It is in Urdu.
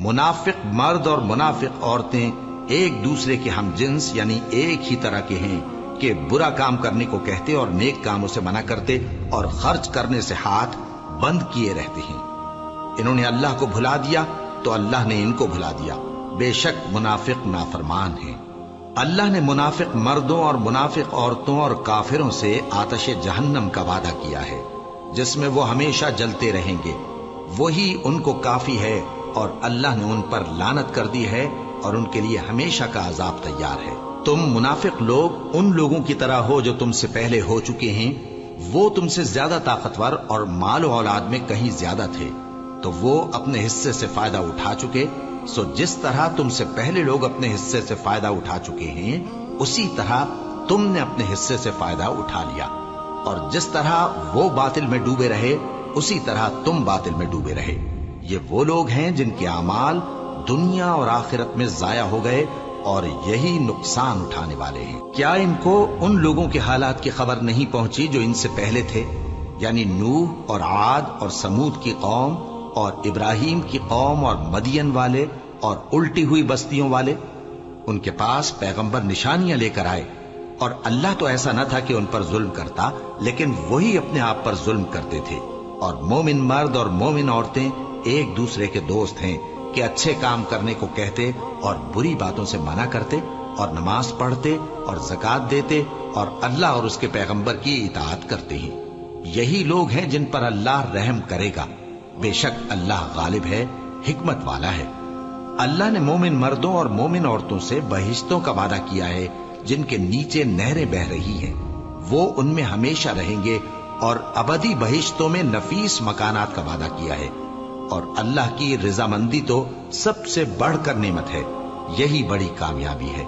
منافق مرد اور منافق عورتیں ایک دوسرے کے ہم جنس یعنی ایک ہی طرح کے ہیں کہ برا کام کرنے کو کہتے اور نیک کاموں سے منع کرتے اور خرچ کرنے سے ہاتھ بند کیے رہتے ہیں۔ انہوں نے اللہ کو بھلا دیا تو اللہ نے ان کو بھلا دیا، بے شک منافق نافرمان ہیں۔ اللہ نے منافق مردوں اور منافق عورتوں اور کافروں سے آتش جہنم کا وعدہ کیا ہے جس میں وہ ہمیشہ جلتے رہیں گے، وہی ان کو کافی ہے، اور اللہ نے ان پر لعنت کر دی ہے اور ان کے لیے ہمیشہ کا عذاب تیار ہے۔ تم منافق لوگ ان لوگوں کی طرح ہو جو تم سے پہلے ہو چکے ہیں، وہ تم سے زیادہ طاقتور اور مال و اولاد میں کہیں زیادہ تھے، تو وہ اپنے حصے سے فائدہ اٹھا چکے، سو جس طرح تم سے پہلے لوگ اپنے حصے سے فائدہ اٹھا چکے ہیں اسی طرح تم نے اپنے حصے سے فائدہ اٹھا لیا، اور جس طرح وہ باطل میں ڈوبے رہے اسی طرح تم باطل میں ڈوبے رہے۔ یہ وہ لوگ ہیں جن کے اعمال دنیا اور آخرت میں ضائع ہو گئے اور یہی نقصان اٹھانے والے ہیں۔ کیا ان کو ان لوگوں کے حالات کی خبر نہیں پہنچی جو ان سے پہلے تھے، یعنی نوح اور عاد اور سمود کی قوم اور ابراہیم کی قوم اور مدین والے اور الٹی ہوئی بستیوں والے؟ ان کے پاس پیغمبر نشانیاں لے کر آئے، اور اللہ تو ایسا نہ تھا کہ ان پر ظلم کرتا، لیکن وہی اپنے آپ پر ظلم کرتے تھے۔ اور مومن مرد اور مومن عورتیں ایک دوسرے کے دوست ہیں کہ اچھے کام کرنے کو کہتے اور بری باتوں سے منع کرتے، اور نماز پڑھتے اور زکوٰۃ دیتے اور اللہ اور اس کے پیغمبر کی اطاعت کرتے ہیں۔ یہی لوگ ہیں جن پر اللہ رحم کرے گا، بے شک اللہ غالب ہے، حکمت والا ہے۔ اللہ نے مومن مردوں اور مومن عورتوں سے بہشتوں کا وعدہ کیا ہے جن کے نیچے نہریں بہ رہی ہیں، وہ ان میں ہمیشہ رہیں گے، اور ابدی بہشتوں میں نفیس مکانات کا وعدہ کیا ہے۔ اور اللہ کی رضامندی تو سب سے بڑھ کر نعمت ہے، یہی بڑی کامیابی ہے۔